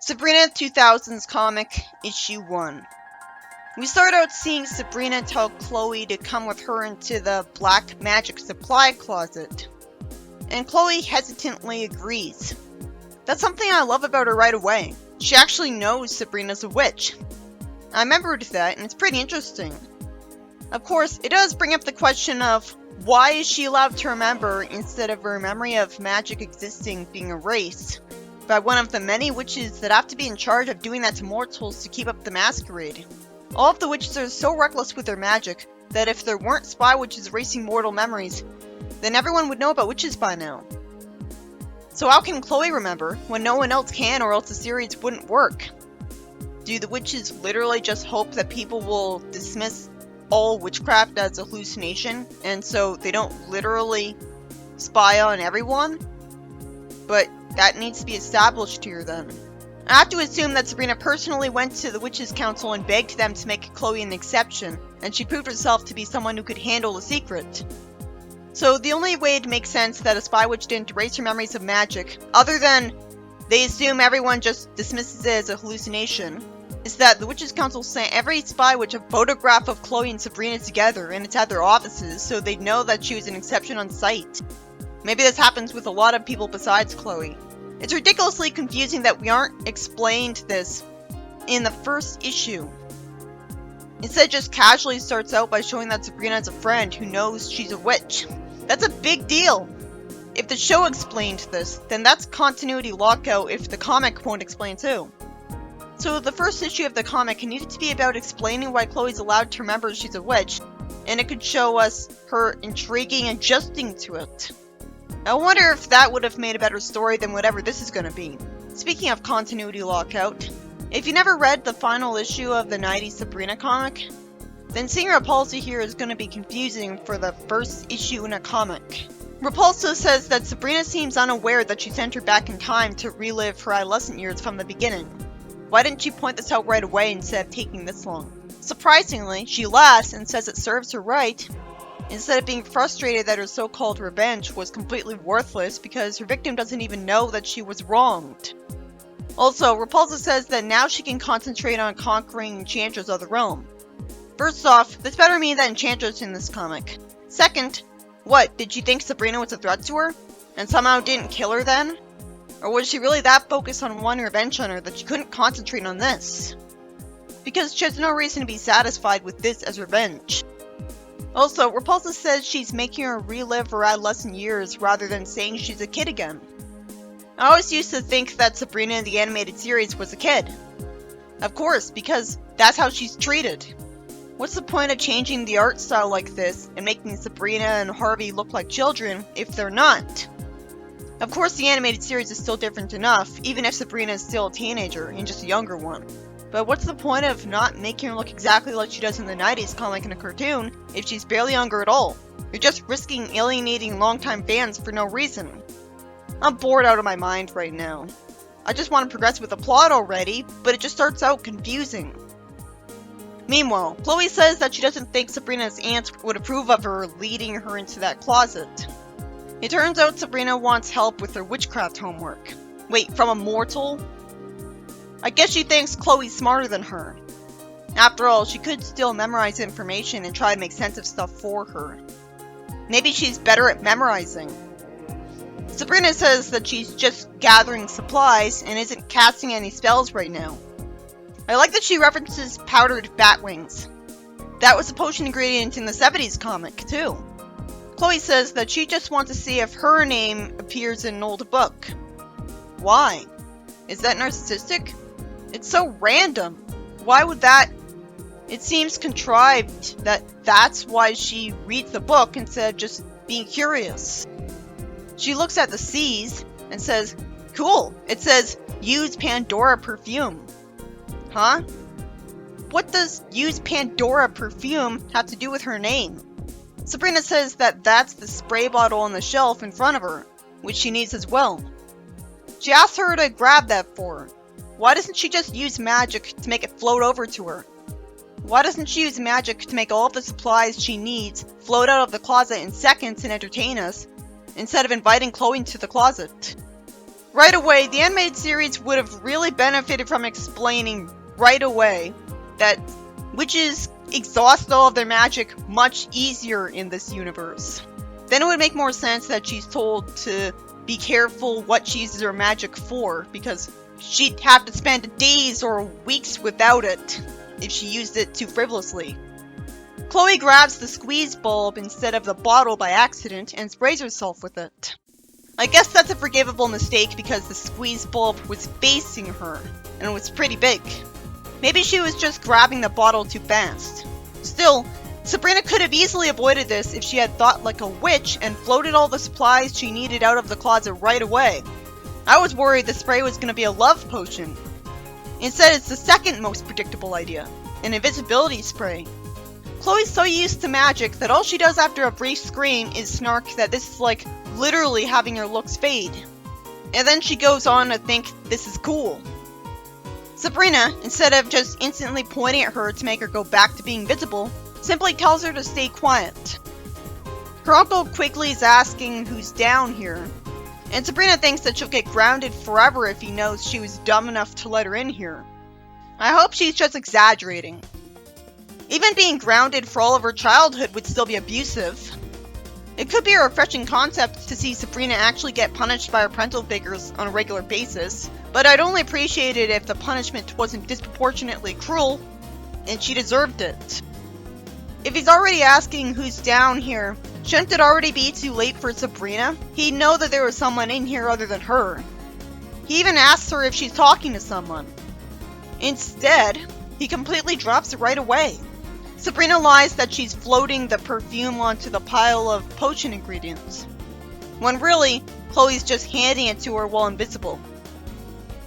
Sabrina 2000's comic, issue 1. We start out seeing Sabrina tell Chloe to come with her into the black magic supply closet, and Chloe hesitantly agrees. That's something I love about her right away. She actually knows Sabrina's a witch. I remembered that, and it's pretty interesting. Of course, it does bring up the question of why is she allowed to remember instead of her memory of magic existing being erased by one of the many witches that have to be in charge of doing that to mortals to keep up the masquerade. All of the witches are so reckless with their magic that if there weren't spy witches erasing mortal memories, then everyone would know about witches by now. So how can Chloe remember when no one else can, or else the series wouldn't work? Do the witches literally just hope that people will dismiss all witchcraft as a hallucination, and so they don't literally spy on everyone? But that needs to be established here then. I have to assume that Sabrina personally went to the Witches' Council and begged them to make Chloe an exception, and she proved herself to be someone who could handle a secret. So the only way it makes sense that a spy witch didn't erase her memories of magic, other than they assume everyone just dismisses it as a hallucination, is that the Witches' Council sent every spy witch a photograph of Chloe and Sabrina together, and it's at their offices, so they'd know that she was an exception on site. Maybe this happens with a lot of people besides Chloe. It's ridiculously confusing that we aren't explained this in the first issue. Instead, it just casually starts out by showing that Sabrina is a friend who knows she's a witch. That's a big deal! If the show explained this, then that's continuity lockout if the comic won't explain too. So the first issue of the comic needed to be about explaining why Chloe's allowed to remember she's a witch, and it could show us her intriguing and adjusting to it. I wonder if that would have made a better story than whatever this is going to be. Speaking of continuity lockout, if you never read the final issue of the 90s Sabrina comic, then seeing Repulsa here is going to be confusing for the first issue in a comic. Repulsa says that Sabrina seems unaware that she sent her back in time to relive her adolescent years from the beginning. Why didn't she point this out right away instead of taking this long? Surprisingly, she laughs and says it serves her right, instead of being frustrated that her so-called revenge was completely worthless because her victim doesn't even know that she was wronged. Also, Repulsa says that now she can concentrate on conquering Enchantress of the Realm. First off, this better mean that Enchantress in this comic. Second, what, did she think Sabrina was a threat to her? And somehow didn't kill her then? Or was she really that focused on wanting revenge on her that she couldn't concentrate on this? Because she has no reason to be satisfied with this as revenge. Also, Repulsa says she's making her relive her adolescent years rather than saying she's a kid again. I always used to think that Sabrina in the animated series was a kid. Of course, because that's how she's treated. What's the point of changing the art style like this and making Sabrina and Harvey look like children if they're not? Of course, the animated series is still different enough, even if Sabrina is still a teenager and just a younger one. But what's the point of not making her look exactly like she does in the 90s comic and a cartoon if she's barely younger at all? You're just risking alienating longtime fans for no reason. I'm bored out of my mind right now. I just want to progress with the plot already, but it just starts out confusing. Meanwhile, Chloe says that she doesn't think Sabrina's aunt would approve of her leading her into that closet. It turns out Sabrina wants help with her witchcraft homework. Wait, from a mortal? I guess she thinks Chloe's smarter than her. After all, she could still memorize information and try to make sense of stuff for her. Maybe she's better at memorizing. Sabrina says that she's just gathering supplies and isn't casting any spells right now. I like that she references powdered bat wings. That was a potion ingredient in the 70s comic, too. Chloe says that she just wants to see if her name appears in an old book. Why? Is that narcissistic? It's so random. Why would that? It seems contrived that that's why she reads the book instead of just being curious. She looks at the C's and says, cool, it says, use Pandora perfume. Huh? What does use Pandora perfume have to do with her name? Sabrina says that that's the spray bottle on the shelf in front of her, which she needs as well. She asks her to grab that for her. Why doesn't she just use magic to make it float over to her? Why doesn't she use magic to make all of the supplies she needs float out of the closet in seconds and entertain us, instead of inviting Chloe into the closet? Right away, the animated series would have really benefited from explaining right away that witches exhaust all of their magic much easier in this universe. Then it would make more sense that she's told to be careful what she uses her magic for, because she'd have to spend days or weeks without it if she used it too frivolously. Chloe grabs the squeeze bulb instead of the bottle by accident and sprays herself with it. I guess that's a forgivable mistake because the squeeze bulb was facing her, and it was pretty big. Maybe she was just grabbing the bottle too fast. Still, Sabrina could have easily avoided this if she had thought like a witch and floated all the supplies she needed out of the closet right away. I was worried the spray was going to be a love potion. Instead, it's the second most predictable idea, an invisibility spray. Chloe's so used to magic that all she does after a brief scream is snark that this is like literally having her looks fade. And then she goes on to think this is cool. Sabrina, instead of just instantly pointing at her to make her go back to being visible, simply tells her to stay quiet. Her uncle Quigley is asking who's down here, and Sabrina thinks that she'll get grounded forever if he knows she was dumb enough to let her in here. I hope she's just exaggerating. Even being grounded for all of her childhood would still be abusive. It could be a refreshing concept to see Sabrina actually get punished by her parental figures on a regular basis, but I'd only appreciate it if the punishment wasn't disproportionately cruel, and she deserved it. If he's already asking who's down here, shouldn't it already be too late for Sabrina? He'd know that there was someone in here other than her. He even asks her if she's talking to someone. Instead, he completely drops it right away. Sabrina lies that she's floating the perfume onto the pile of potion ingredients, when really, Chloe's just handing it to her while invisible.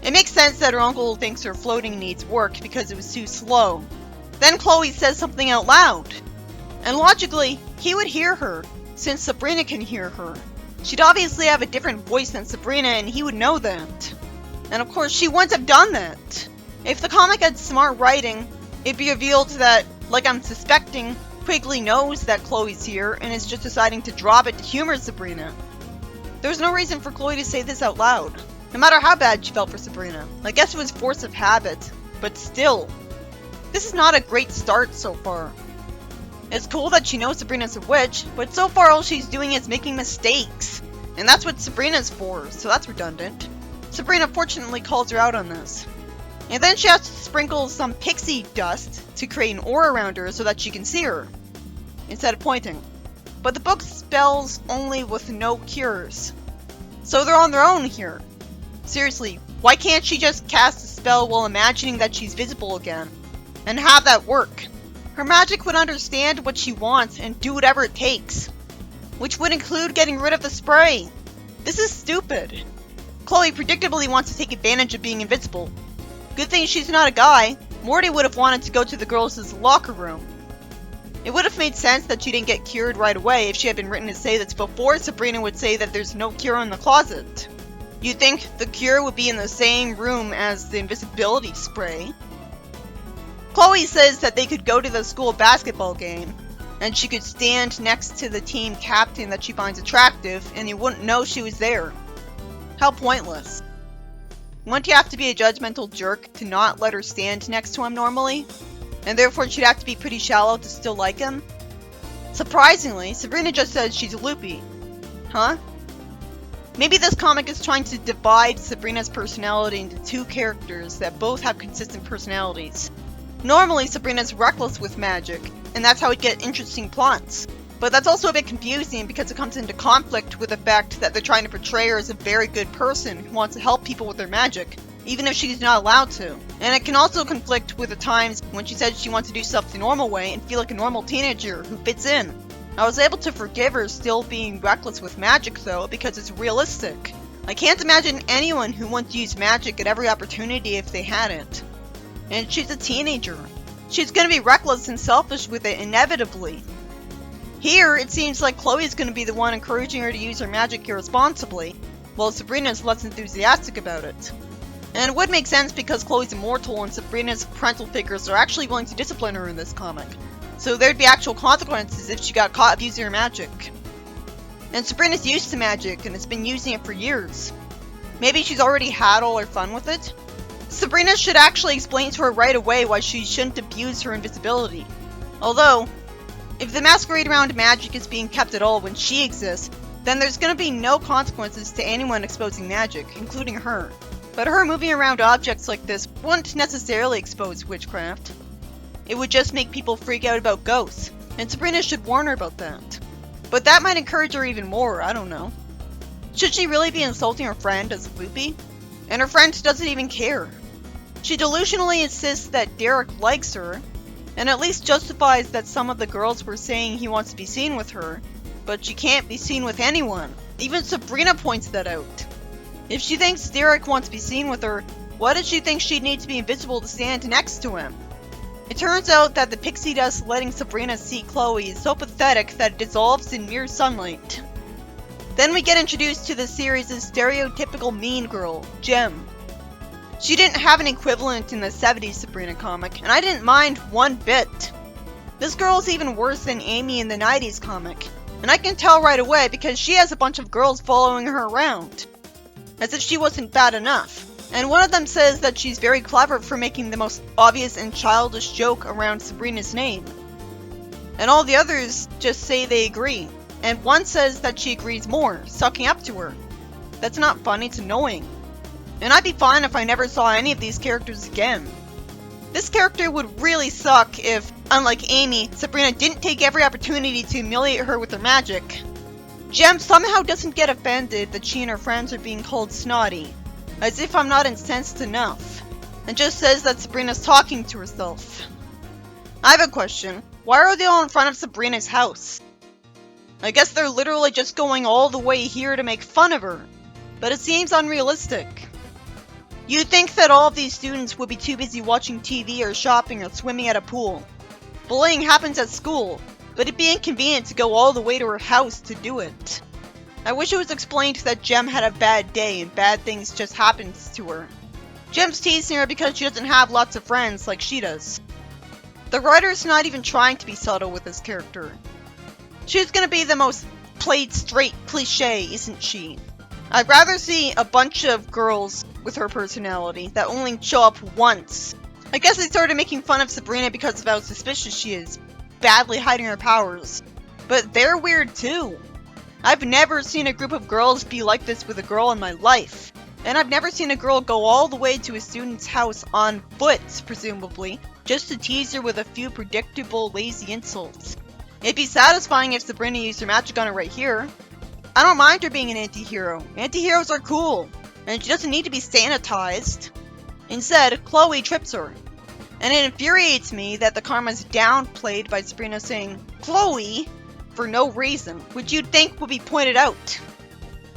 It makes sense that her uncle thinks her floating needs work because it was too slow. Then Chloe says something out loud, and logically, he would hear her, since Sabrina can hear her. She'd obviously have a different voice than Sabrina, and he would know that. And of course, she wouldn't have done that. If the comic had smart writing, it'd be revealed that, like I'm suspecting, Quigley knows that Chloe's here and is just deciding to drop it to humor Sabrina. There's no reason for Chloe to say this out loud, no matter how bad she felt for Sabrina. I guess it was force of habit, but still. This is not a great start so far. It's cool that she knows Sabrina's a witch, but so far all she's doing is making mistakes. And that's what Sabrina's for, so that's redundant. Sabrina fortunately calls her out on this. And then she has to sprinkle some pixie dust to create an aura around her so that she can see her, instead of pointing. But the book spells only with no cures, so they're on their own here. Seriously, why can't she just cast a spell while imagining that she's visible again, and have that work? Her magic would understand what she wants and do whatever it takes, which would include getting rid of the spray. This is stupid. Chloe predictably wants to take advantage of being invisible. Good thing she's not a guy. Morty would have wanted to go to the girls' locker room. It would have made sense that she didn't get cured right away if she had been written to say this before Sabrina would say that there's no cure in the closet. You'd think the cure would be in the same room as the invisibility spray. Chloe says that they could go to the school basketball game, and she could stand next to the team captain that she finds attractive, and he wouldn't know she was there. How pointless. Wouldn't you have to be a judgmental jerk to not let her stand next to him normally? And therefore she'd have to be pretty shallow to still like him? Surprisingly, Sabrina just says she's loopy. Huh? Maybe this comic is trying to divide Sabrina's personality into two characters that both have consistent personalities. Normally Sabrina's reckless with magic, and that's how we get interesting plots. But that's also a bit confusing because it comes into conflict with the fact that they're trying to portray her as a very good person who wants to help people with their magic, even if she's not allowed to. And it can also conflict with the times when she said she wants to do stuff the normal way and feel like a normal teenager who fits in. I was able to forgive her still being reckless with magic though, because it's realistic. I can't imagine anyone who wants to use magic at every opportunity if they had it. And she's a teenager. She's gonna be reckless and selfish with it inevitably. Here, it seems like Chloe's going to be the one encouraging her to use her magic irresponsibly, while Sabrina's less enthusiastic about it. And it would make sense because Chloe's immortal and Sabrina's parental figures are actually willing to discipline her in this comic, so there'd be actual consequences if she got caught abusing her magic. And Sabrina's used to magic and has been using it for years. Maybe she's already had all her fun with it? Sabrina should actually explain to her right away why she shouldn't abuse her invisibility. Although, if the masquerade around magic is being kept at all when she exists, then there's gonna be no consequences to anyone exposing magic, including her. But her moving around objects like this wouldn't necessarily expose witchcraft. It would just make people freak out about ghosts, and Sabrina should warn her about that. But that might encourage her even more, I don't know. Should she really be insulting her friend as loopy? And her friend doesn't even care. She delusionally insists that Derek likes her, and at least justifies that some of the girls were saying he wants to be seen with her, but she can't be seen with anyone. Even Sabrina points that out. If she thinks Derek wants to be seen with her, why does she think she'd need to be invisible to stand next to him? It turns out that the pixie dust letting Sabrina see Chloe is so pathetic that it dissolves in mere sunlight. Then we get introduced to the series' stereotypical mean girl, Gem. She didn't have an equivalent in the 70s Sabrina comic, and I didn't mind one bit. This girl is even worse than Amy in the 90s comic, and I can tell right away because she has a bunch of girls following her around. As if she wasn't bad enough. And one of them says that she's very clever for making the most obvious and childish joke around Sabrina's name. And all the others just say they agree. And one says that she agrees more, sucking up to her. That's not funny, it's annoying. And I'd be fine if I never saw any of these characters again. This character would really suck if, unlike Amy, Sabrina didn't take every opportunity to humiliate her with her magic. Gem somehow doesn't get offended that she and her friends are being called snotty, as if I'm not incensed enough, and just says that Sabrina's talking to herself. I have a question. Why are they all in front of Sabrina's house? I guess they're literally just going all the way here to make fun of her, but it seems unrealistic. You'd think that all of these students would be too busy watching TV or shopping or swimming at a pool. Bullying happens at school, but it'd be inconvenient to go all the way to her house to do it. I wish it was explained that Gem had a bad day and bad things just happened to her. Gem's teasing her because she doesn't have lots of friends like she does. The writer's not even trying to be subtle with this character. She's gonna be the most played straight cliche, isn't she? I'd rather see a bunch of girls with her personality that only show up once. I guess they started making fun of Sabrina because of how suspicious she is, badly hiding her powers. But they're weird too. I've never seen a group of girls be like this with a girl in my life. And I've never seen a girl go all the way to a student's house on foot, presumably, just to tease her with a few predictable, lazy insults. It'd be satisfying if Sabrina used her magic on her right here. I don't mind her being an anti-hero. Anti-heroes are cool, and she doesn't need to be sanitized. Instead, Chloe trips her. And it infuriates me that the karma's downplayed by Sabrina saying, "Chloe," for no reason, which you'd think would be pointed out.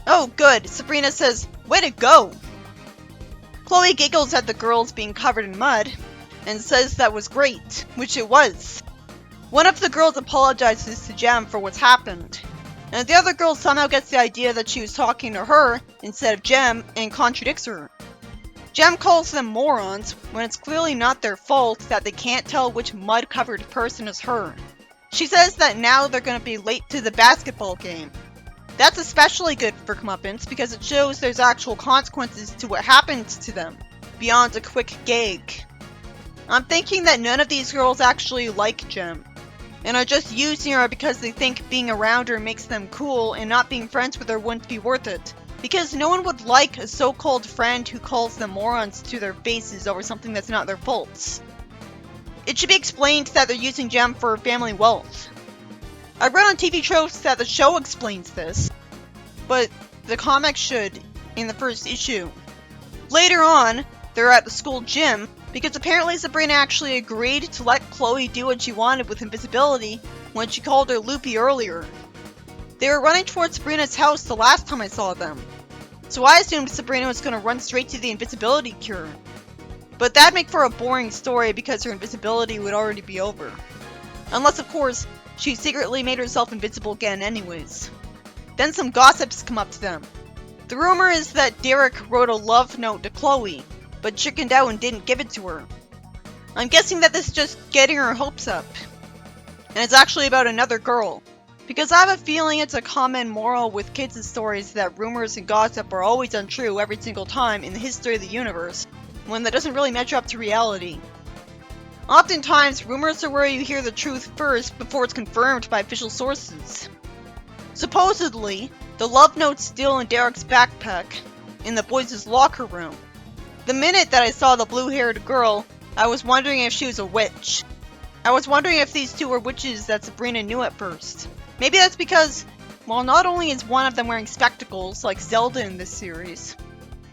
Oh good, Sabrina says, "Way to go." Chloe giggles at the girls being covered in mud, and says that was great, which it was. One of the girls apologizes to Gem for what's happened, and the other girl somehow gets the idea that she was talking to her instead of Gem and contradicts her. Gem calls them morons when it's clearly not their fault that they can't tell which mud-covered person is her. She says that now they're going to be late to the basketball game. That's especially good for comeuppance because it shows there's actual consequences to what happened to them, beyond a quick gag. I'm thinking that none of these girls actually like Gem, and are just using her because they think being around her makes them cool and not being friends with her wouldn't be worth it. Because no one would like a so-called friend who calls them morons to their faces over something that's not their faults. It should be explained that they're using Gem for family wealth. I read on TV Tropes that the show explains this, but the comic should in the first issue. Later on, they're at the school gym because apparently Sabrina actually agreed to let Chloe do what she wanted with invisibility when she called her loopy earlier. They were running towards Sabrina's house the last time I saw them, so I assumed Sabrina was going to run straight to the invisibility cure. But that'd make for a boring story because her invisibility would already be over. Unless, of course, she secretly made herself invisible again anyways. Then some gossips come up to them. The rumor is that Derek wrote a love note to Chloe, but chickened out and didn't give it to her. I'm guessing that this is just getting her hopes up. And it's actually about another girl. Because I have a feeling it's a common moral with kids' stories that rumors and gossip are always untrue every single time in the history of the universe, when that doesn't really measure up to reality. Oftentimes, rumors are where you hear the truth first before it's confirmed by official sources. Supposedly, the love note's still in Derek's backpack, in the boys' locker room. The minute that I saw the blue-haired girl, I was wondering if she was a witch. I was wondering if these two were witches that Sabrina knew at first. Maybe that's because, well, not only is one of them wearing spectacles like Zelda in this series,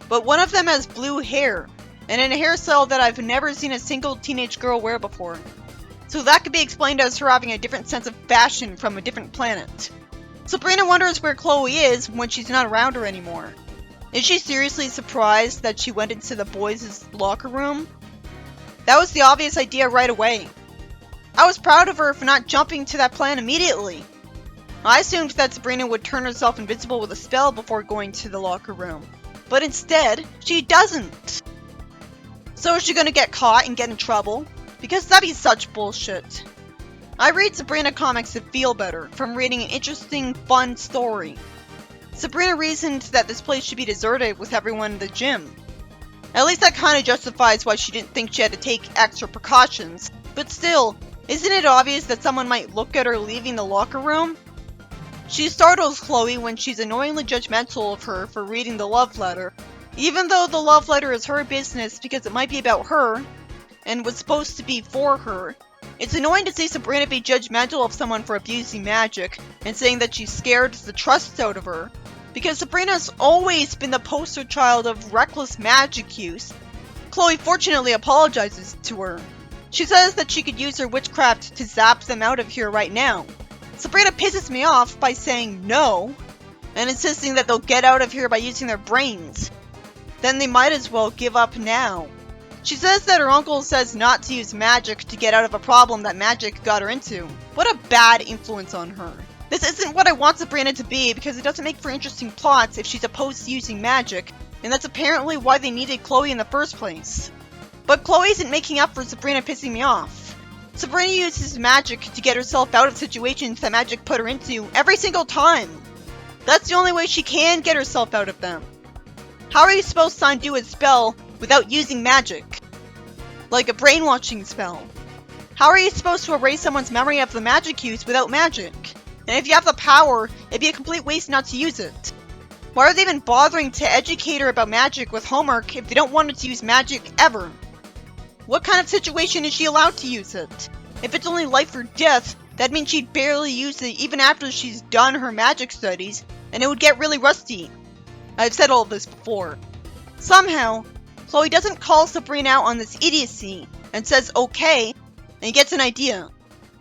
but one of them has blue hair, and in a hairstyle that I've never seen a single teenage girl wear before. So that could be explained as her having a different sense of fashion from a different planet. Sabrina wonders where Chloe is when she's not around her anymore. Is she seriously surprised that she went into the boys' locker room? That was the obvious idea right away. I was proud of her for not jumping to that plan immediately. I assumed that Sabrina would turn herself invisible with a spell before going to the locker room. But instead, she doesn't. So is she gonna get caught and get in trouble? Because that'd be such bullshit. I read Sabrina comics to feel better from reading an interesting, fun story. Sabrina reasoned that this place should be deserted with everyone in the gym. At least that kinda justifies why she didn't think she had to take extra precautions. But still, isn't it obvious that someone might look at her leaving the locker room? She startles Chloe when she's annoyingly judgmental of her for reading the love letter, even though the love letter is her business because it might be about her, and was supposed to be for her. It's annoying to see Sabrina be judgmental of someone for abusing magic, and saying that she scared the trust out of her, because Sabrina's always been the poster child of reckless magic use. Chloe fortunately apologizes to her. She says that she could use her witchcraft to zap them out of here right now. Sabrina pisses me off by saying no, and insisting that they'll get out of here by using their brains. Then they might as well give up now. She says that her uncle says not to use magic to get out of a problem that magic got her into. What a bad influence on her. This isn't what I want Sabrina to be because it doesn't make for interesting plots if she's opposed to using magic, and that's apparently why they needed Chloe in the first place. But Chloe isn't making up for Sabrina pissing me off. Sabrina uses magic to get herself out of situations that magic put her into every single time. That's the only way she can get herself out of them. How are you supposed to undo a spell without using magic? Like a brainwashing spell. How are you supposed to erase someone's memory of the magic use without magic? And if you have the power, it'd be a complete waste not to use it. Why are they even bothering to educate her about magic with homework if they don't want her to use magic ever? What kind of situation is she allowed to use it? If it's only life or death, that means she'd barely use it even after she's done her magic studies, and it would get really rusty. I've said all of this before. Somehow, Chloe doesn't call Sabrina out on this idiocy, and says okay, and gets an idea.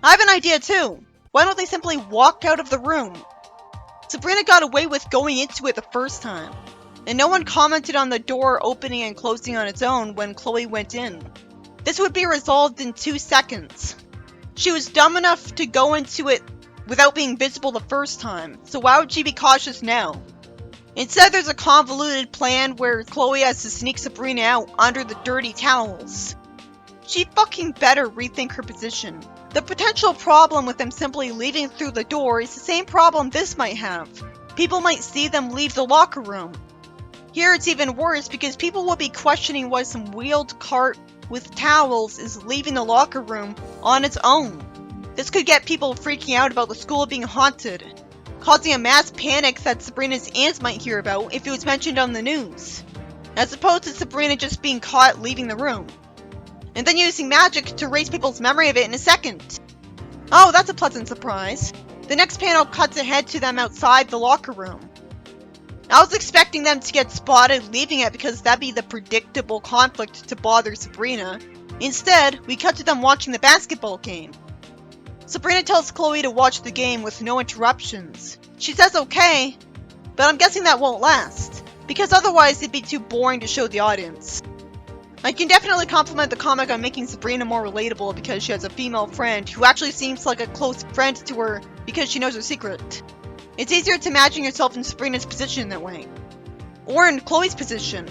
I have an idea too. Why don't they simply walk out of the room? Sabrina got away with going into it the first time, and no one commented on the door opening and closing on its own when Chloe went in. This would be resolved in 2 seconds. She was dumb enough to go into it without being visible the first time, so why would she be cautious now? Instead, there's a convoluted plan where Chloe has to sneak Sabrina out under the dirty towels. She fucking better rethink her position. The potential problem with them simply leaving through the door is the same problem this might have. People might see them leave the locker room. Here it's even worse because people will be questioning why some wheeled cart with towels is leaving the locker room on its own. This could get people freaking out about the school being haunted, causing a mass panic that Sabrina's aunts might hear about if it was mentioned on the news, as opposed to Sabrina just being caught leaving the room, and then using magic to erase people's memory of it in a second. Oh, that's a pleasant surprise. The next panel cuts ahead to them outside the locker room. I was expecting them to get spotted leaving it because that'd be the predictable conflict to bother Sabrina. Instead, we cut to them watching the basketball game. Sabrina tells Chloe to watch the game with no interruptions. She says okay, but I'm guessing that won't last, because otherwise it'd be too boring to show the audience. I can definitely compliment the comic on making Sabrina more relatable because she has a female friend who actually seems like a close friend to her because she knows her secret. It's easier to imagine yourself in Sabrina's position that way. Or in Chloe's position.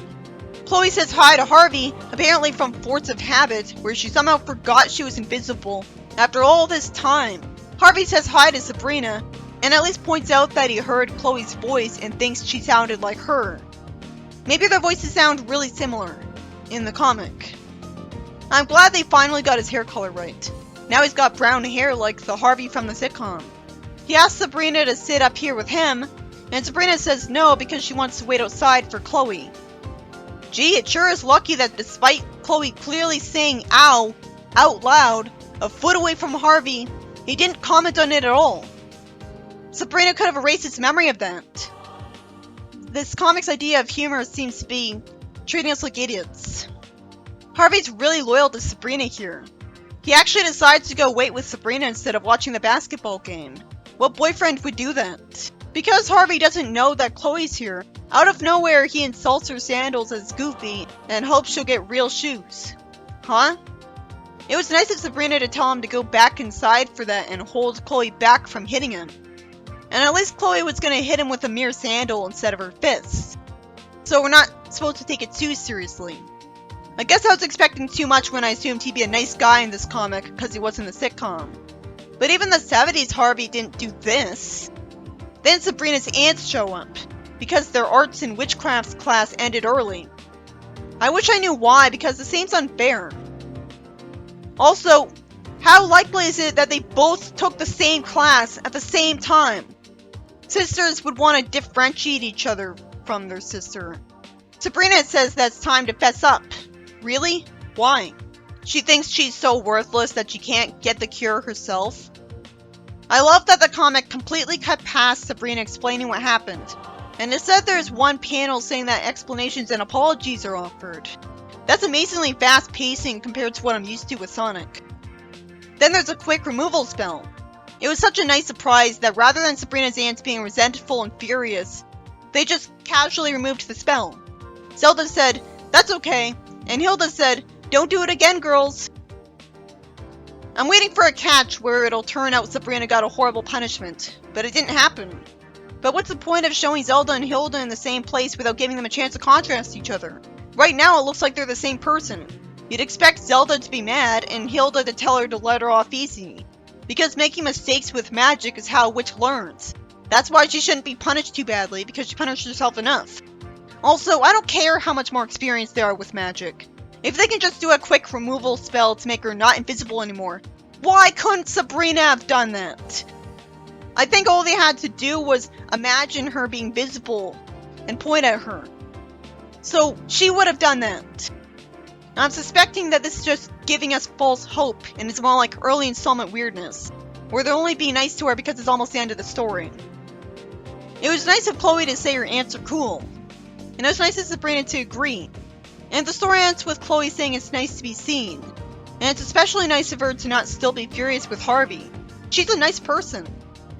Chloe says hi to Harvey, apparently from force of habit, where she somehow forgot she was invisible after all this time. Harvey says hi to Sabrina, and at least points out that he heard Chloe's voice and thinks she sounded like her. Maybe their voices sound really similar in the comic. I'm glad they finally got his hair color right. Now he's got brown hair like the Harvey from the sitcom. He asks Sabrina to sit up here with him, and Sabrina says no because she wants to wait outside for Chloe. Gee, it sure is lucky that despite Chloe clearly saying ow out loud a foot away from Harvey, he didn't comment on it at all. Sabrina could have erased his memory of that. This comic's idea of humor seems to be treating us like idiots. Harvey's really loyal to Sabrina here. He actually decides to go wait with Sabrina instead of watching the basketball game. What boyfriend would do that? Because Harvey doesn't know that Chloe's here, out of nowhere he insults her sandals as goofy and hopes she'll get real shoes. Huh? It was nice of Sabrina to tell him to go back inside for that and hold Chloe back from hitting him. And at least Chloe was gonna hit him with a mere sandal instead of her fists. So we're not supposed to take it too seriously. I guess I was expecting too much when I assumed he'd be a nice guy in this comic because he was in the sitcom. But even the 70s Harvey didn't do this. Then Sabrina's aunts show up, because their arts and witchcrafts class ended early. I wish I knew why, because it seems unfair. Also, how likely is it that they both took the same class at the same time? Sisters would want to differentiate each other from their sister. Sabrina says that it's time to fess up. Really? Why? She thinks she's so worthless that she can't get the cure herself. I love that the comic completely cut past Sabrina explaining what happened, and instead there's one panel saying that explanations and apologies are offered. That's amazingly fast pacing compared to what I'm used to with Sonic. Then there's a quick removal spell. It was such a nice surprise that rather than Sabrina's aunts being resentful and furious, they just casually removed the spell. Zelda said, "That's okay," and Hilda said, "Don't do it again, girls." I'm waiting for a catch where it'll turn out Sabrina got a horrible punishment, but it didn't happen. But what's the point of showing Zelda and Hilda in the same place without giving them a chance to contrast each other? Right now it looks like they're the same person. You'd expect Zelda to be mad and Hilda to tell her to let her off easy. Because making mistakes with magic is how a witch learns. That's why she shouldn't be punished too badly, because she punished herself enough. Also, I don't care how much more experienced they are with magic. If they can just do a quick removal spell to make her not invisible anymore, why couldn't Sabrina have done that? I think all they had to do was imagine her being visible and point at her. So she would have done that. I'm suspecting that this is just giving us false hope and it's more like early installment weirdness, where they're only being nice to her because it's almost the end of the story. It was nice of Chloe to say her aunts are cool, and it was nice of Sabrina to agree. And the story ends with Chloe saying it's nice to be seen. And it's especially nice of her to not still be furious with Harvey. She's a nice person.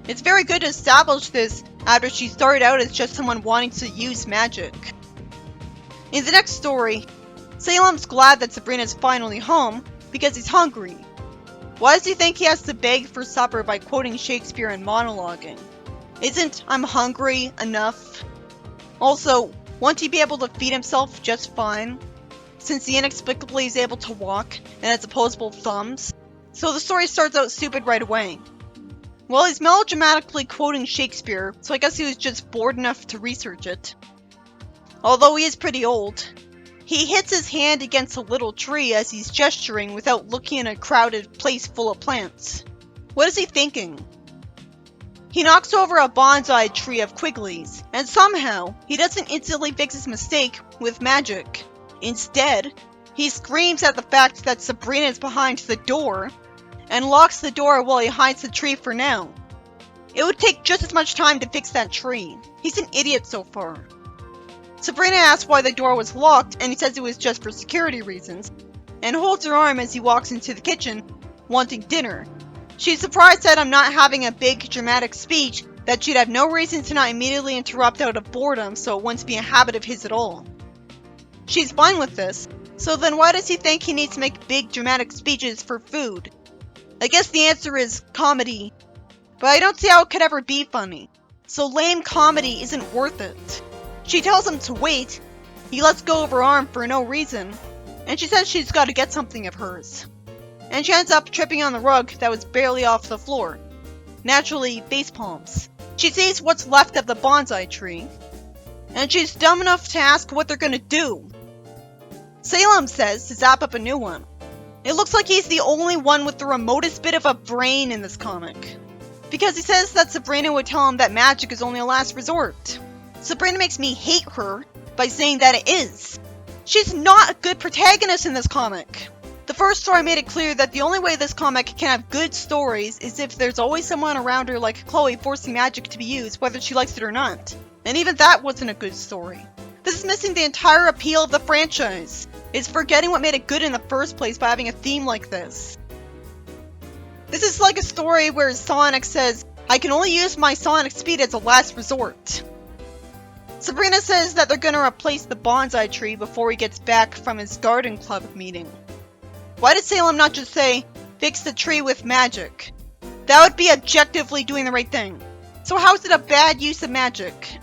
It's very good to establish this after she started out as just someone wanting to use magic. In the next story, Salem's glad that Sabrina's finally home because he's hungry. Why does he think he has to beg for supper by quoting Shakespeare and monologuing? Isn't "I'm hungry" enough? Also, won't he be able to feed himself just fine, since he inexplicably is able to walk and has opposable thumbs? So the story starts out stupid right away. Well, he's melodramatically quoting Shakespeare, so I guess he was just bored enough to research it. Although he is pretty old. He hits his hand against a little tree as he's gesturing without looking in a crowded place full of plants. What is he thinking? He knocks over a bonsai tree of Quigley's, and somehow, he doesn't instantly fix his mistake with magic. Instead, he screams at the fact that Sabrina is behind the door, and locks the door while he hides the tree for now. It would take just as much time to fix that tree. He's an idiot so far. Sabrina asks why the door was locked, and he says it was just for security reasons, and holds her arm as he walks into the kitchen, wanting dinner. She's surprised that I'm not having a big dramatic speech that she'd have no reason to not immediately interrupt out of boredom, so it wouldn't be a habit of his at all. She's fine with this, so then why does he think he needs to make big dramatic speeches for food? I guess the answer is comedy, but I don't see how it could ever be funny, so lame comedy isn't worth it. She tells him to wait, he lets go of her arm for no reason, and she says she's got to get something of hers. And she ends up tripping on the rug that was barely off the floor. Naturally, face palms. She sees what's left of the bonsai tree, and she's dumb enough to ask what they're gonna do. Salem says to zap up a new one. It looks like he's the only one with the remotest bit of a brain in this comic, because he says that Sabrina would tell him that magic is only a last resort. Sabrina makes me hate her by saying that it is. She's not a good protagonist in this comic. The first story made it clear that the only way this comic can have good stories is if there's always someone around her like Chloe forcing magic to be used whether she likes it or not. And even that wasn't a good story. This is missing the entire appeal of the franchise. It's forgetting what made it good in the first place by having a theme like this. This is like a story where Sonic says, I can only use my sonic speed as a last resort. Sabrina says that they're gonna replace the bonsai tree before he gets back from his garden club meeting. Why did Salem not just say, fix the tree with magic? That would be objectively doing the right thing. So how is it a bad use of magic?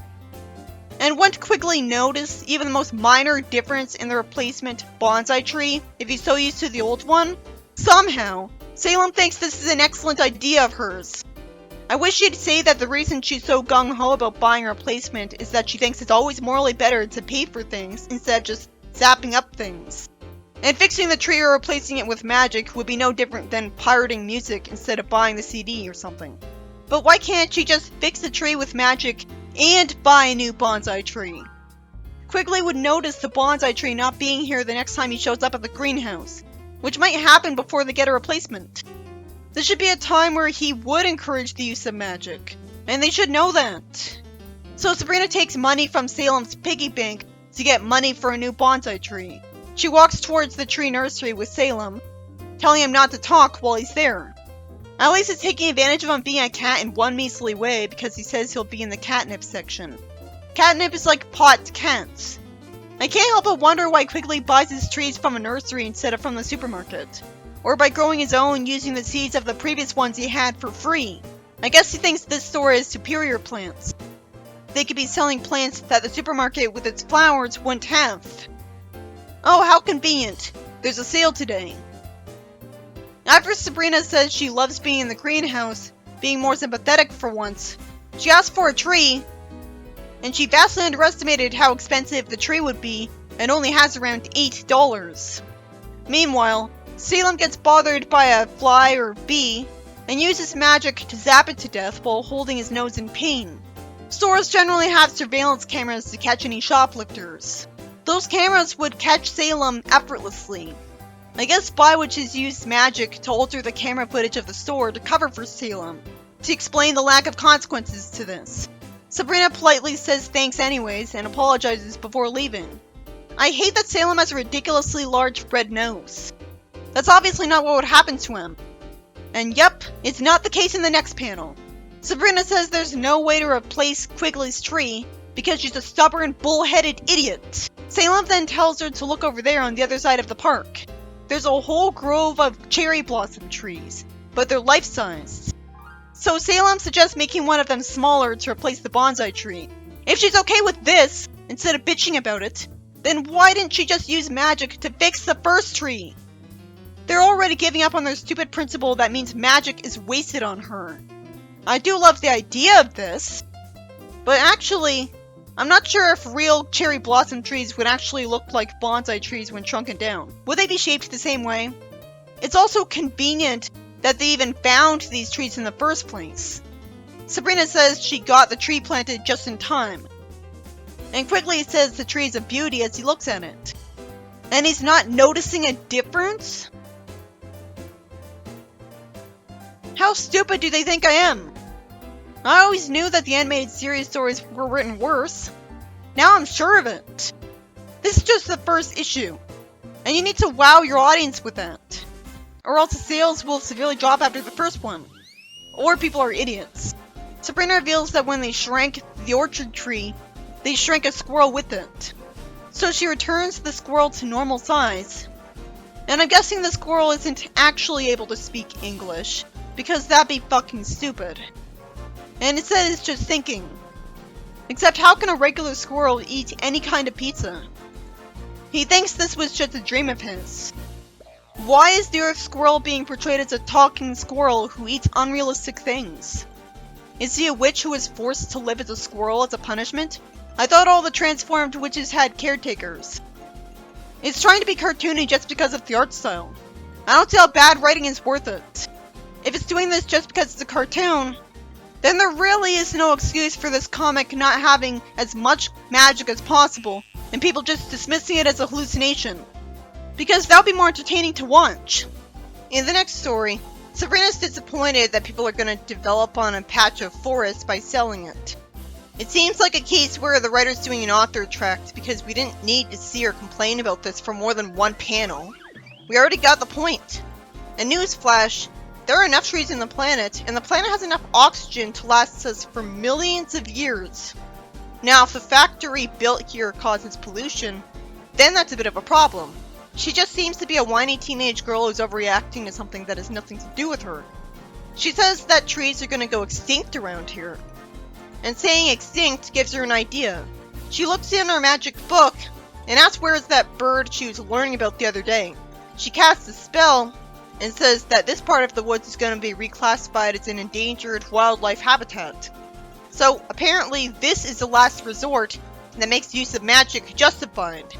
And wouldn't Quigley notice even the most minor difference in the replacement bonsai tree if he's so used to the old one? Somehow, Salem thinks this is an excellent idea of hers. I wish she'd say that the reason she's so gung-ho about buying a replacement is that she thinks it's always morally better to pay for things instead of just zapping up things. And fixing the tree or replacing it with magic would be no different than pirating music instead of buying the CD or something. But why can't she just fix the tree with magic and buy a new bonsai tree? Quigley would notice the bonsai tree not being here the next time he shows up at the greenhouse, which might happen before they get a replacement. This should be a time where he would encourage the use of magic, and they should know that. So Sabrina takes money from Salem's piggy bank to get money for a new bonsai tree. She walks towards the tree nursery with Salem, telling him not to talk while he's there. At least he's taking advantage of him being a cat in one measly way because he says he'll be in the catnip section. Catnip is like pot to cats. I can't help but wonder why Quigley buys his trees from a nursery instead of from the supermarket. Or by growing his own using the seeds of the previous ones he had for free. I guess he thinks this store has superior plants. They could be selling plants that the supermarket with its flowers wouldn't have. Oh, how convenient. There's a sale today. After Sabrina says she loves being in the greenhouse, being more sympathetic for once, she asks for a tree, and she vastly underestimated how expensive the tree would be and only has around $8. Meanwhile, Salem gets bothered by a fly or bee and uses magic to zap it to death while holding his nose in pain. Stores generally have surveillance cameras to catch any shoplifters. Those cameras would catch Salem effortlessly. I guess Spy Witches used magic to alter the camera footage of the store to cover for Salem, to explain the lack of consequences to this. Sabrina politely says thanks anyways and apologizes before leaving. I hate that Salem has a ridiculously large red nose. That's obviously not what would happen to him. And yep, it's not the case in the next panel. Sabrina says there's no way to replace Quigley's tree because she's a stubborn, bull-headed idiot. Salem then tells her to look over there on the other side of the park. There's a whole grove of cherry blossom trees, but they're life-sized. So Salem suggests making one of them smaller to replace the bonsai tree. If she's okay with this, instead of bitching about it, then why didn't she just use magic to fix the first tree? They're already giving up on their stupid principle that means magic is wasted on her. I do love the idea of this, but actually, I'm not sure if real cherry blossom trees would actually look like bonsai trees when shrunken down. Would they be shaped the same way? It's also convenient that they even found these trees in the first place. Sabrina says she got the tree planted just in time. And Quigley says the tree is a beauty as he looks at it. And he's not noticing a difference? How stupid do they think I am? I always knew that the animated series stories were written worse. Now I'm sure of it. This is just the first issue, and you need to wow your audience with that. Or else the sales will severely drop after the first one. Or people are idiots. Sabrina reveals that when they shrank the orchard tree, they shrank a squirrel with it. So she returns the squirrel to normal size. And I'm guessing the squirrel isn't actually able to speak English, because that'd be fucking stupid. And instead it's just thinking. Except how can a regular squirrel eat any kind of pizza? He thinks this was just a dream of his. Why is the Earth squirrel being portrayed as a talking squirrel who eats unrealistic things? Is he a witch who was forced to live as a squirrel as a punishment? I thought all the transformed witches had caretakers. It's trying to be cartoony just because of the art style. I don't see how bad writing is worth it. If it's doing this just because it's a cartoon, then there really is no excuse for this comic not having as much magic as possible and people just dismissing it as a hallucination. Because that would be more entertaining to watch. In the next story, Sabrina's disappointed that people are going to develop on a patch of forest by selling it. It seems like a case where the writer's doing an author tract because we didn't need to see her complain about this for more than one panel. We already got the point. And newsflash, there are enough trees on the planet, and the planet has enough oxygen to last us for millions of years. Now, if the factory built here causes pollution, then that's a bit of a problem. She just seems to be a whiny teenage girl who's overreacting to something that has nothing to do with her. She says that trees are going to go extinct around here. And saying extinct gives her an idea. She looks in her magic book and asks where is that bird she was learning about the other day. She casts a spell and says that this part of the woods is going to be reclassified as an endangered wildlife habitat. So apparently this is the last resort that makes use of magic justified.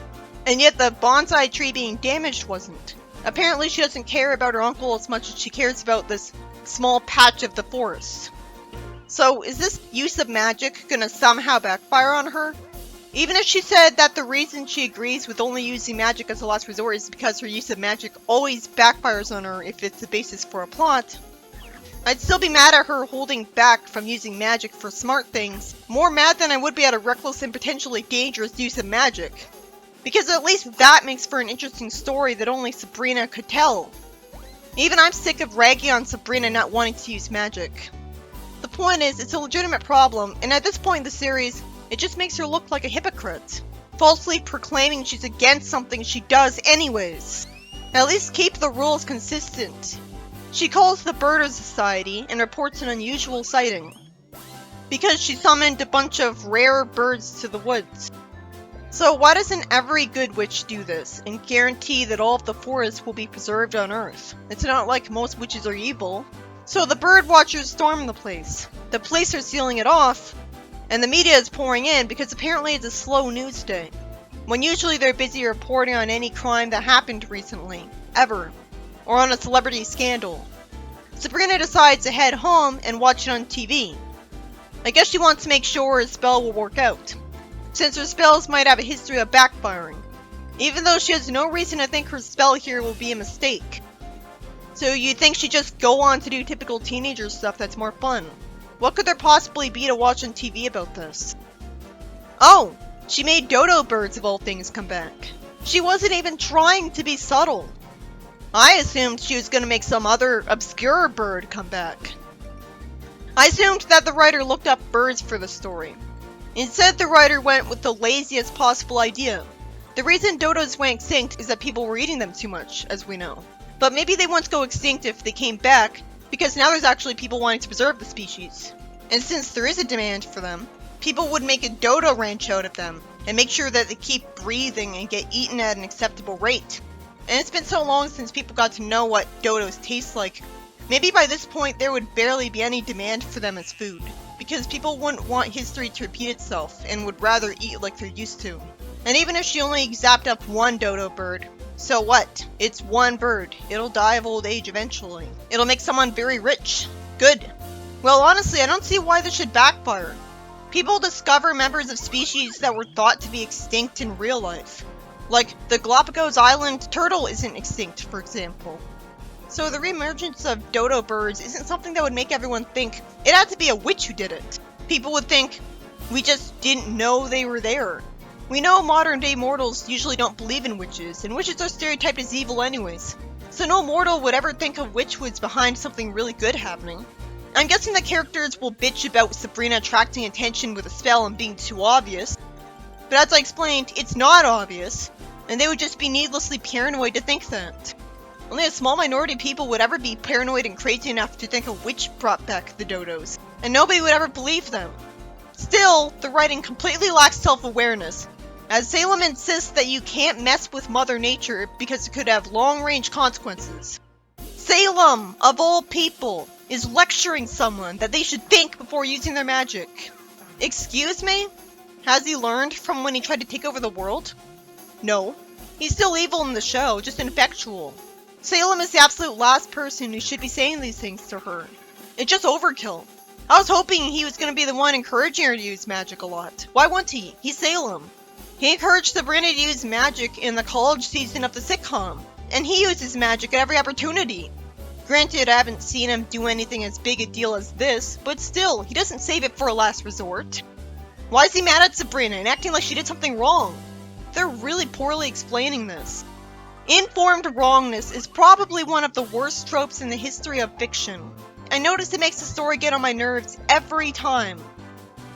And yet the bonsai tree being damaged wasn't. Apparently she doesn't care about her uncle as much as she cares about this small patch of the forest. So is this use of magic gonna somehow backfire on her? Even if she said that the reason she agrees with only using magic as a last resort is because her use of magic always backfires on her if it's the basis for a plot, I'd still be mad at her holding back from using magic for smart things, more mad than I would be at a reckless and potentially dangerous use of magic. Because at least that makes for an interesting story that only Sabrina could tell. Even I'm sick of ragging on Sabrina not wanting to use magic. The point is, it's a legitimate problem, and at this point in the series, it just makes her look like a hypocrite, falsely proclaiming she's against something she does anyways. At least keep the rules consistent. She calls the Birder Society and reports an unusual sighting, because she summoned a bunch of rare birds to the woods. So why doesn't every good witch do this, and guarantee that all of the forest will be preserved on Earth? It's not like most witches are evil. So the bird watchers storm the place. The police are sealing it off, and the media is pouring in because apparently it's a slow news day, when usually they're busy reporting on any crime that happened recently, ever, or on a celebrity scandal. Sabrina decides to head home and watch it on TV. I guess she wants to make sure her spell will work out, since her spells might have a history of backfiring, even though she has no reason to think her spell here will be a mistake. So you'd think she'd just go on to do typical teenager stuff that's more fun. What could there possibly be to watch on TV about this? Oh, she made dodo birds of all things come back. She wasn't even trying to be subtle. I assumed she was going to make some other obscure bird come back. I assumed that the writer looked up birds for the story. Instead, the writer went with the laziest possible idea. The reason dodos went extinct is that people were eating them too much, as we know. But maybe they won't go extinct if they came back, because now there's actually people wanting to preserve the species. And since there is a demand for them, people would make a dodo ranch out of them, and make sure that they keep breathing and get eaten at an acceptable rate. And it's been so long since people got to know what dodos taste like, maybe by this point there would barely be any demand for them as food, because people wouldn't want history to repeat itself, and would rather eat like they're used to. And even if she only zapped up one dodo bird, so what? It's one bird. It'll die of old age eventually. It'll make someone very rich. Good. Well, honestly, I don't see why this should backfire. People discover members of species that were thought to be extinct in real life. Like, the Galapagos Island turtle isn't extinct, for example. So the reemergence of dodo birds isn't something that would make everyone think it had to be a witch who did it. People would think, we just didn't know they were there. We know modern day mortals usually don't believe in witches, and witches are stereotyped as evil anyways. So no mortal would ever think a witch was behind something really good happening. I'm guessing the characters will bitch about Sabrina attracting attention with a spell and being too obvious. But as I explained, it's not obvious, and they would just be needlessly paranoid to think that. Only a small minority of people would ever be paranoid and crazy enough to think a witch brought back the dodos, and nobody would ever believe them. Still, the writing completely lacks self-awareness, as Salem insists that you can't mess with Mother Nature because it could have long-range consequences. Salem, of all people! is lecturing someone that they should think before using their magic. Excuse me? Has he learned from when he tried to take over the world? No. He's still evil in the show, just ineffectual. Salem is the absolute last person who should be saying these things to her. It's just overkill. I was hoping he was going to be the one encouraging her to use magic a lot. Why wouldn't he? He's Salem. He encouraged Sabrina to use magic in the college season of the sitcom, and he uses magic at every opportunity. Granted, I haven't seen him do anything as big a deal as this, but still, he doesn't save it for a last resort. Why is he mad at Sabrina and acting like she did something wrong? They're really poorly explaining this. Informed wrongness is probably one of the worst tropes in the history of fiction. I notice it makes the story get on my nerves every time.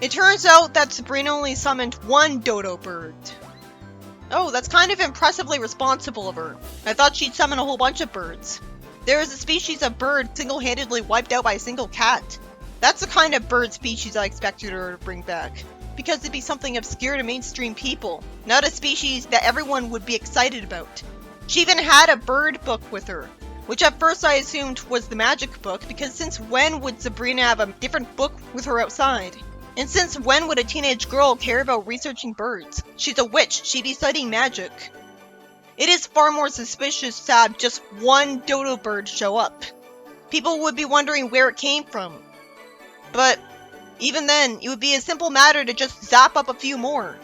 It turns out that Sabrina only summoned one dodo bird. Oh, that's kind of impressively responsible of her. I thought she'd summon a whole bunch of birds. There is a species of bird single-handedly wiped out by a single cat. That's the kind of bird species I expected her to bring back. Because it'd be something obscure to mainstream people, not a species that everyone would be excited about. She even had a bird book with her, which at first I assumed was the magic book, because since when would Sabrina have a different book with her outside? And since when would a teenage girl care about researching birds? She's a witch, she'd be studying magic. It is far more suspicious to have just one dodo bird show up. People would be wondering where it came from. But even then, it would be a simple matter to just zap up a few more.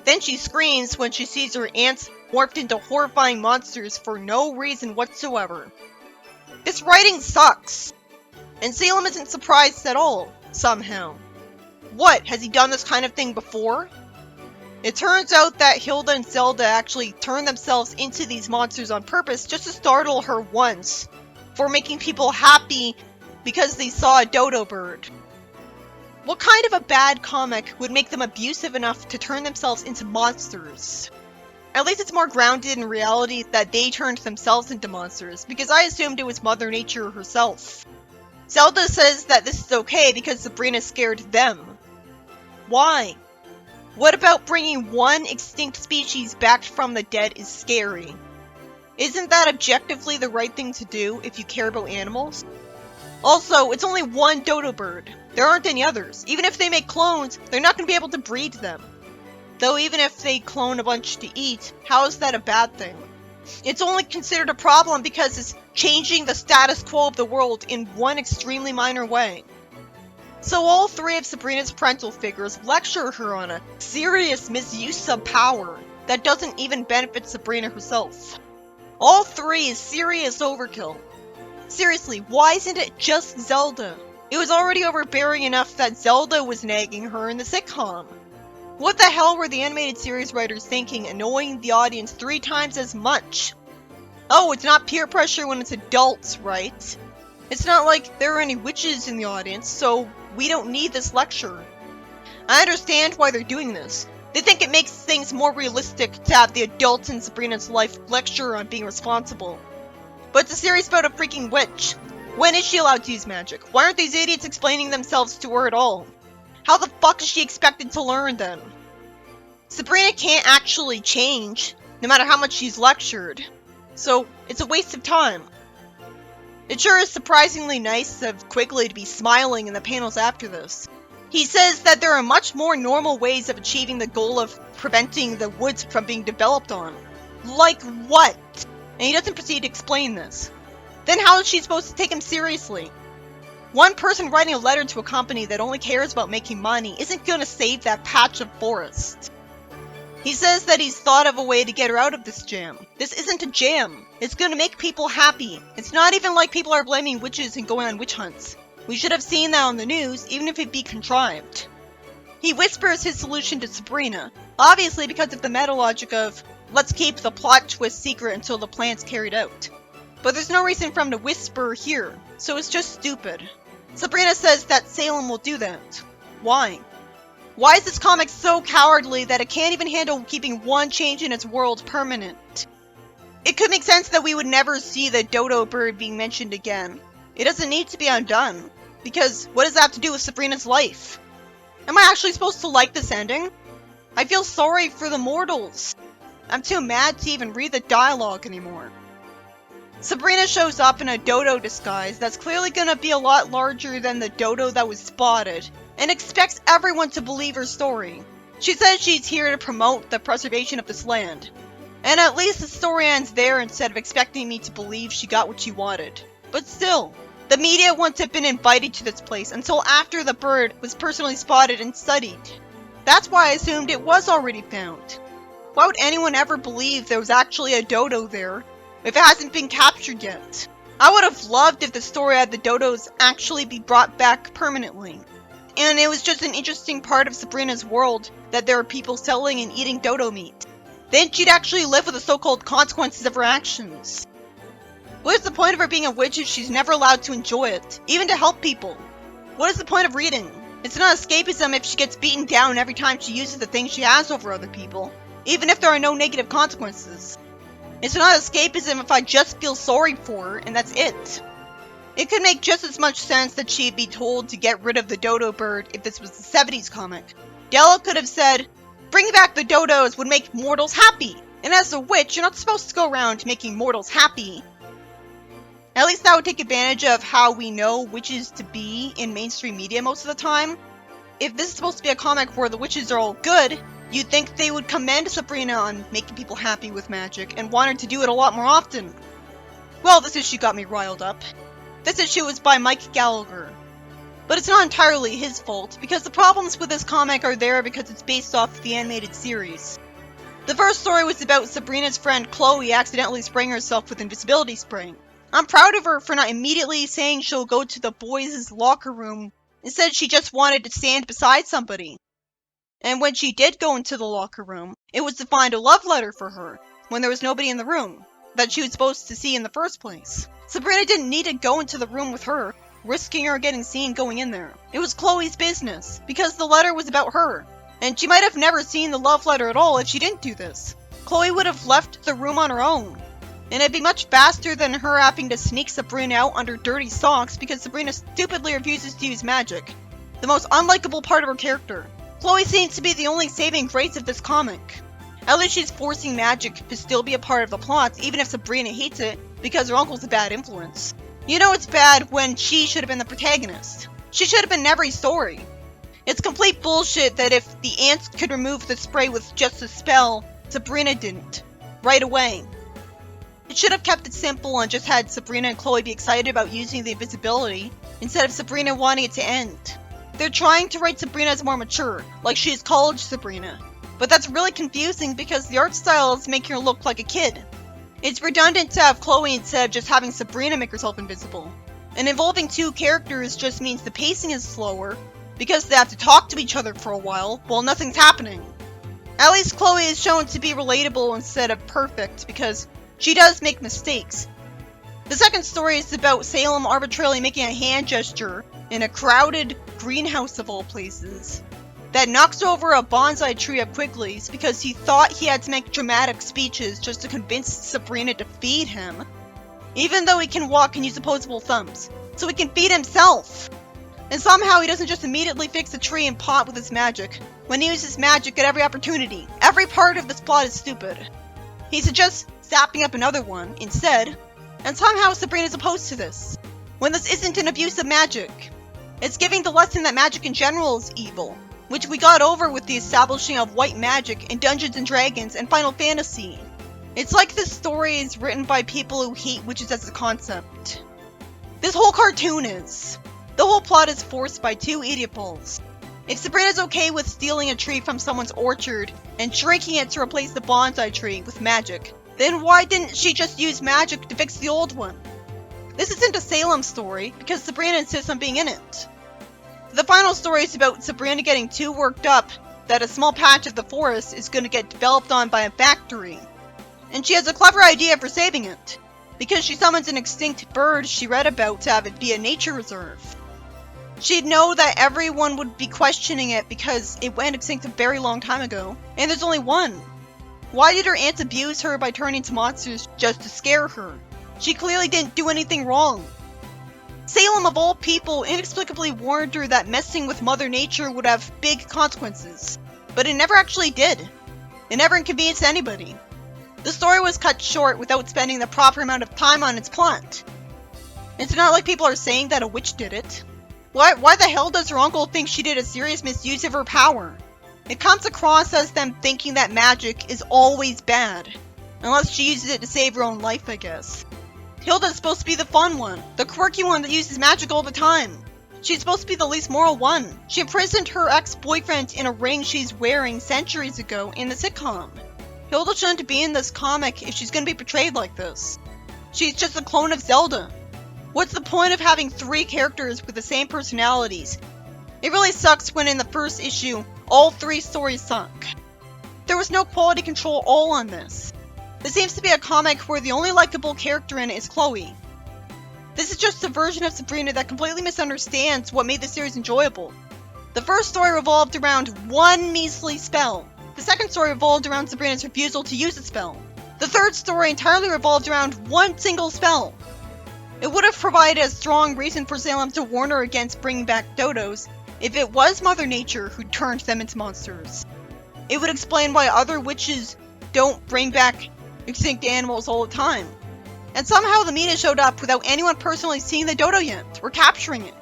Then she screams when she sees her ants morphed into horrifying monsters for no reason whatsoever. This writing sucks. And Salem isn't surprised at all, somehow. What, has he done this kind of thing before? It turns out that Hilda and Zelda actually turned themselves into these monsters on purpose just to startle her once, for making people happy because they saw a dodo bird. What kind of a bad comic would make them abusive enough to turn themselves into monsters? At least it's more grounded in reality that they turned themselves into monsters, because I assumed it was Mother Nature herself. Zelda says that this is okay because Sabrina scared them. Why? What about bringing one extinct species back from the dead is scary? Isn't that objectively the right thing to do if you care about animals? Also, it's only one dodo bird. There aren't any others. Even if they make clones, they're not going to be able to breed them. Though even if they clone a bunch to eat, how is that a bad thing? It's only considered a problem because it's changing the status quo of the world in one extremely minor way. So all three of Sabrina's parental figures lecture her on a serious misuse of power that doesn't even benefit Sabrina herself. All three is serious overkill. Seriously, why isn't it just Zelda? It was already overbearing enough that Zelda was nagging her in the sitcom. What the hell were the animated series writers thinking, annoying the audience 3 times as much? Oh, it's not peer pressure when it's adults, right? It's not like there are any witches in the audience, so we don't need this lecture. I understand why they're doing this. They think it makes things more realistic to have the adults in Sabrina's life lecture on being responsible. But it's a series about a freaking witch. When is she allowed to use magic? Why aren't these idiots explaining themselves to her at all? How the fuck is she expected to learn then? Sabrina can't actually change, no matter how much she's lectured. So, it's a waste of time. It sure is surprisingly nice of Quigley to be smiling in the panels after this. He says that there are much more normal ways of achieving the goal of preventing the woods from being developed on. Like what? And he doesn't proceed to explain this. Then how is she supposed to take him seriously? One person writing a letter to a company that only cares about making money isn't gonna save that patch of forest. He says that he's thought of a way to get her out of this jam. This isn't a jam. It's gonna make people happy. It's not even like people are blaming witches and going on witch hunts. We should have seen that on the news, even if it be contrived. He whispers his solution to Sabrina, obviously because of the meta logic of, let's keep the plot twist secret until the plan's carried out. But there's no reason for him to whisper here, so it's just stupid. Sabrina says that Salem will do that. Why? Why is this comic so cowardly that it can't even handle keeping one change in its world permanent? It could make sense that we would never see the dodo bird being mentioned again. It doesn't need to be undone, because what does that have to do with Sabrina's life? Am I actually supposed to like this ending? I feel sorry for the mortals. I'm too mad to even read the dialogue anymore. Sabrina shows up in a dodo disguise that's clearly gonna be a lot larger than the dodo that was spotted, and expects everyone to believe her story. She says she's here to promote the preservation of this land. And at least the story ends there instead of expecting me to believe she got what she wanted. But still, the media wouldn't have been invited to this place until after the bird was personally spotted and studied. That's why I assumed it was already found. Why would anyone ever believe there was actually a dodo there if it hasn't been captured yet? I would have loved if the story had the dodos actually be brought back permanently. And it was just an interesting part of Sabrina's world that there are people selling and eating dodo meat. Then she'd actually live with the so-called consequences of her actions. What is the point of her being a witch if she's never allowed to enjoy it, even to help people? What is the point of reading? It's not escapism if she gets beaten down every time she uses the things she has over other people, even if there are no negative consequences. It's not escapism if I just feel sorry for her and that's it. It could make just as much sense that she'd be told to get rid of the dodo bird if this was the 70s comic. Della could have said, "Bring back the dodos would make mortals happy, and as a witch, you're not supposed to go around making mortals happy." At least that would take advantage of how we know witches to be in mainstream media most of the time. If this is supposed to be a comic where the witches are all good, you'd think they would commend Sabrina on making people happy with magic and want her to do it a lot more often. Well, this issue got me riled up. This issue was by Mike Gallagher. But it's not entirely his fault, because the problems with this comic are there because it's based off the animated series. The first story was about Sabrina's friend Chloe accidentally spraying herself with invisibility spray. I'm proud of her for not immediately saying she'll go to the boys' locker room. Instead, she just wanted to stand beside somebody. And when she did go into the locker room, it was to find a love letter for her, when there was nobody in the room that she was supposed to see in the first place. Sabrina didn't need to go into the room with her, risking her getting seen going in there. It was Chloe's business, because the letter was about her, and she might have never seen the love letter at all if she didn't do this. Chloe would have left the room on her own, and it'd be much faster than her having to sneak Sabrina out under dirty socks because Sabrina stupidly refuses to use magic, the most unlikable part of her character. Chloe seems to be the only saving grace of this comic. At least she's forcing magic to still be a part of the plot, even if Sabrina hates it because her uncle's a bad influence. You know it's bad when she should have been the protagonist. She should have been in every story. It's complete bullshit that if the ants could remove the spray with just a spell, Sabrina didn't. Right away. It should have kept it simple and just had Sabrina and Chloe be excited about using the invisibility, instead of Sabrina wanting it to end. They're trying to write Sabrina as more mature, like she is college Sabrina. But that's really confusing because the art style is making her look like a kid. It's redundant to have Chloe instead of just having Sabrina make herself invisible. And involving two characters just means the pacing is slower, because they have to talk to each other for a while nothing's happening. At least Chloe is shown to be relatable instead of perfect, because she does make mistakes. The second story is about Salem arbitrarily making a hand gesture in a crowded greenhouse of all places that knocks over a bonsai tree of Quigley's because he thought he had to make dramatic speeches just to convince Sabrina to feed him, even though he can walk and use opposable thumbs, so he can feed himself. And somehow he doesn't just immediately fix the tree and pot with his magic, when he uses magic at every opportunity. Every part of this plot is stupid. He suggests zapping up another one instead, and somehow Sabrina's opposed to this, when this isn't an abuse of magic. It's giving the lesson that magic in general is evil, which we got over with the establishing of white magic in Dungeons & Dragons and Final Fantasy. It's like this story is written by people who hate witches as a concept. This whole cartoon is. The whole plot is forced by two idiot balls. If Sabrina's okay with stealing a tree from someone's orchard and shrinking it to replace the bonsai tree with magic, then why didn't she just use magic to fix the old one? This isn't a Salem story, because Sabrina insists on being in it. The final story is about Sabrina getting too worked up that a small patch of the forest is going to get developed on by a factory. And she has a clever idea for saving it, because she summons an extinct bird she read about to have it be a nature reserve. She'd know that everyone would be questioning it because it went extinct a very long time ago, and there's only one. Why did her aunt abuse her by turning to monsters just to scare her? She clearly didn't do anything wrong. Salem of all people inexplicably warned her that messing with Mother Nature would have big consequences, but it never actually did. It never inconvenienced anybody. The story was cut short without spending the proper amount of time on its plot. It's not like people are saying that a witch did it. Why the hell does her uncle think she did a serious misuse of her power? It comes across as them thinking that magic is always bad. Unless she uses it to save her own life, I guess. Hilda's supposed to be the fun one, the quirky one that uses magic all the time. She's supposed to be the least moral one. She imprisoned her ex-boyfriend in a ring she's wearing centuries ago in the sitcom. Hilda shouldn't be in this comic if she's gonna be portrayed like this. She's just a clone of Zelda. What's the point of having 3 characters with the same personalities? It really sucks when in the first issue, all 3 stories suck. There was no quality control all on this. This seems to be a comic where the only likable character in it is Chloe. This is just a version of Sabrina that completely misunderstands what made the series enjoyable. The first story revolved around one measly spell. The second story revolved around Sabrina's refusal to use a spell. The third story entirely revolved around one single spell. It would have provided a strong reason for Salem to warn her against bringing back dodos if it was Mother Nature who turned them into monsters. It would explain why other witches don't bring back extinct animals all the time. And somehow the media showed up without anyone personally seeing the dodo yet, or capturing it.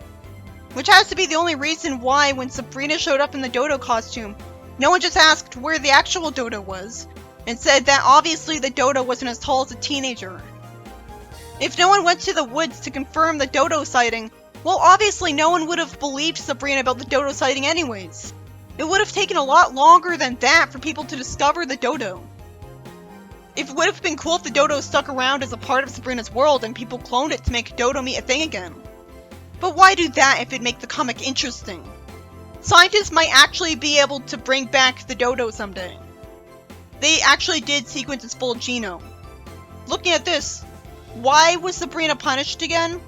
Which has to be the only reason why when Sabrina showed up in the dodo costume, no one just asked where the actual dodo was, and said that obviously the dodo wasn't as tall as a teenager. If no one went to the woods to confirm the dodo sighting, well obviously no one would have believed Sabrina about the dodo sighting anyways. It would have taken a lot longer than that for people to discover the dodo. It would have been cool if the dodo stuck around as a part of Sabrina's world and people cloned it to make dodo meat a thing again. But why do that if it'd make the comic interesting? Scientists might actually be able to bring back the dodo someday. They actually did sequence its full genome. Looking at this, why was Sabrina punished again?